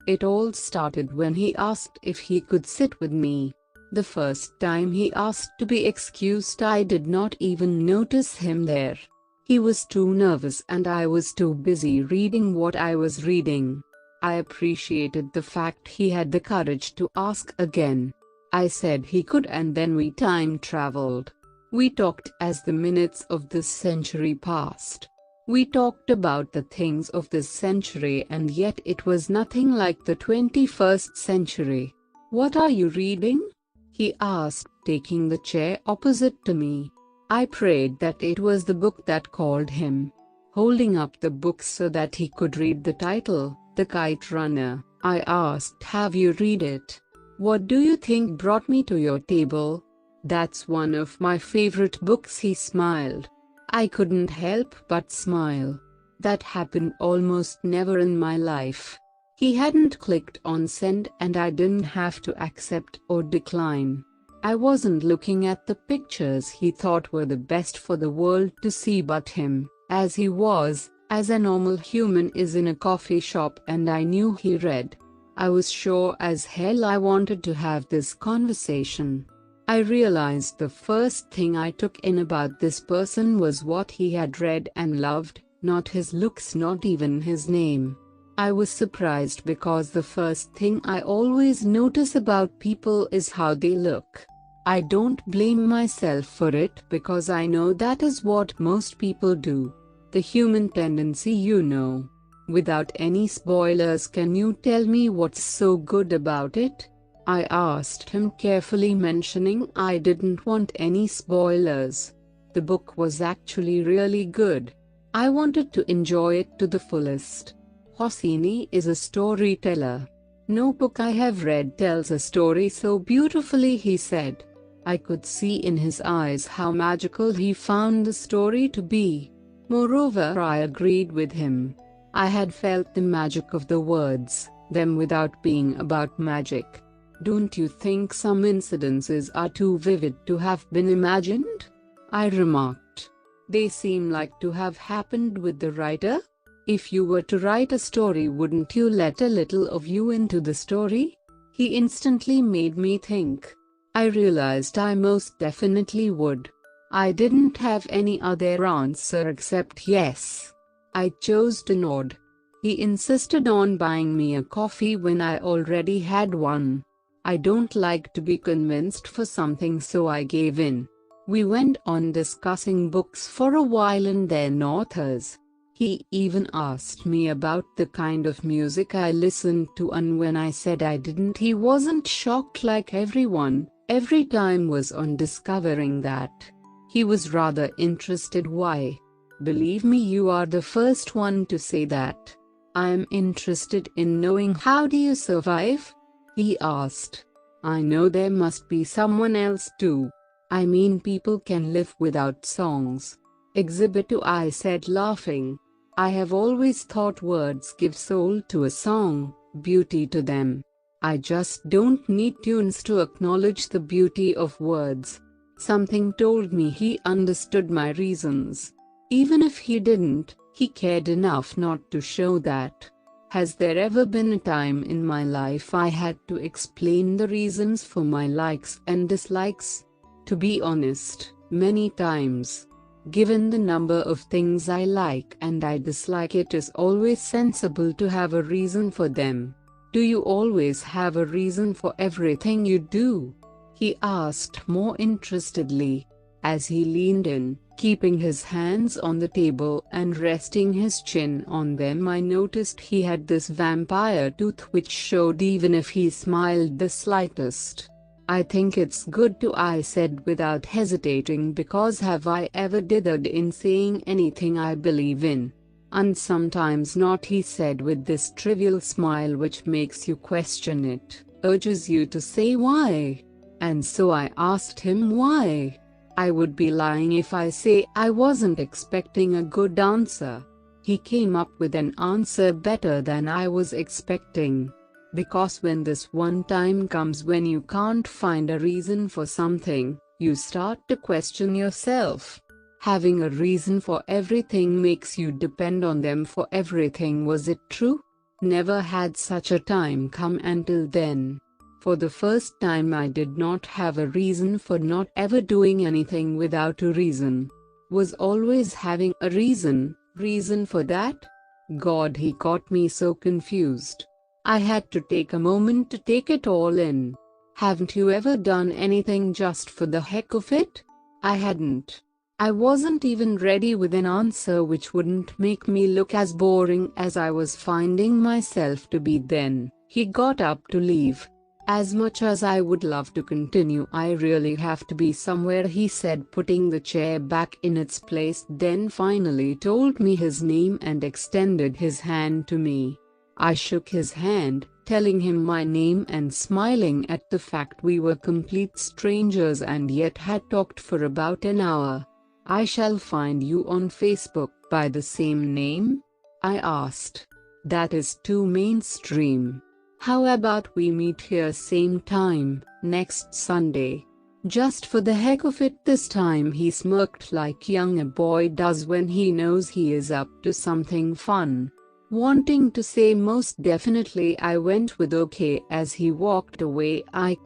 It all started when he asked if he could sit with me. The first time he asked to be excused, I did not even notice him there. He was too nervous and I was too busy reading what I was reading. I appreciated the fact he had the courage to ask again. I said he could, and then we time traveled. We talked as the minutes of this century passed. We talked about the things of this century, and yet it was nothing like the 21st century. "What are you reading?" he asked, taking the chair opposite to me. I prayed that it was the book that called him. Holding up the book so that he could read the title, The Kite Runner, I asked, "Have you read it? What do you think brought me to your table?" "That's one of my favorite books," he smiled. I couldn't help but smile. That happened almost never in my life. He hadn't clicked on send, and I didn't have to accept or decline. I wasn't looking at the pictures he thought were the best for the world to see, but him, as he was, as a normal human is in a coffee shop, and I knew he read. I was sure as hell I wanted to have this conversation. I realized the first thing I took in about this person was what he had read and loved, not his looks, not even his name. I was surprised because the first thing I always notice about people is how they look. I don't blame myself for it because I know that is what most people do. The human tendency, you know. Without any spoilers, can you tell me what's so good about it? I asked him carefully, mentioning I didn't want any spoilers. The book was actually really good. I wanted to enjoy it to the fullest. Hosseini is a storyteller. No book I have read tells a story so beautifully, he said. I could see in his eyes how magical he found the story to be. Moreover, I agreed with him. I had felt the magic of the words, them without being about magic. Don't you think some incidences are too vivid to have been imagined? I remarked. They seem like to have happened with the writer. If you were to write a story, wouldn't you let a little of you into the story? He instantly made me think. I realized I most definitely would. I didn't have any other answer except yes. I chose to nod. He insisted on buying me a coffee when I already had one. I don't like to be convinced for something, so I gave in. We went on discussing books for a while and then authors. He even asked me about the kind of music I listened to, and when I said I didn't, he wasn't shocked like everyone. Every time was on discovering that. He was rather interested. Why? Believe me, you are the first one to say that. I am interested in knowing, how do you survive? He asked. I know there must be someone else too. I mean, people can live without songs. Exhibit 2, I said, laughing. I have always thought words give soul to a song, beauty to them. I just don't need tunes to acknowledge the beauty of words. Something told me he understood my reasons. Even if he didn't, he cared enough not to show that. Has there ever been a time in my life I had to explain the reasons for my likes and dislikes? To be honest, many times. Given the number of things I like and I dislike, it is always sensible to have a reason for them. Do you always have a reason for everything you do? He asked more interestedly. As he leaned in, keeping his hands on the table and resting his chin on them, I noticed he had this vampire tooth which showed even if he smiled the slightest. I think it's good to, I said without hesitating, because have I ever dithered in saying anything I believe in? And sometimes not, he said with this trivial smile which makes you question it, urges you to say why. And so I asked him why. I would be lying if I say I wasn't expecting a good answer. He came up with an answer better than I was expecting. Because when this one time comes when you can't find a reason for something, you start to question yourself. Having a reason for everything makes you depend on them for everything. Was it true? Never had such a time come until then. For the first time I did not have a reason for not ever doing anything without a reason. Was always having a reason for that? God, he got me so confused. I had to take a moment to take it all in. Haven't you ever done anything just for the heck of it? I hadn't. I wasn't even ready with an answer which wouldn't make me look as boring as I was finding myself to be then. He got up to leave. As much as I would love to continue, I really have to be somewhere, he said, putting the chair back in its place, then finally told me his name and extended his hand to me. I shook his hand, telling him my name and smiling at the fact we were complete strangers and yet had talked for about an hour. I shall find you on Facebook by the same name? I asked. That is too mainstream. How about we meet here same time, next Sunday? Just for the heck of it this time, he smirked like young a boy does when he knows he is up to something fun. Wanting to say most definitely, I went with okay as he walked away. I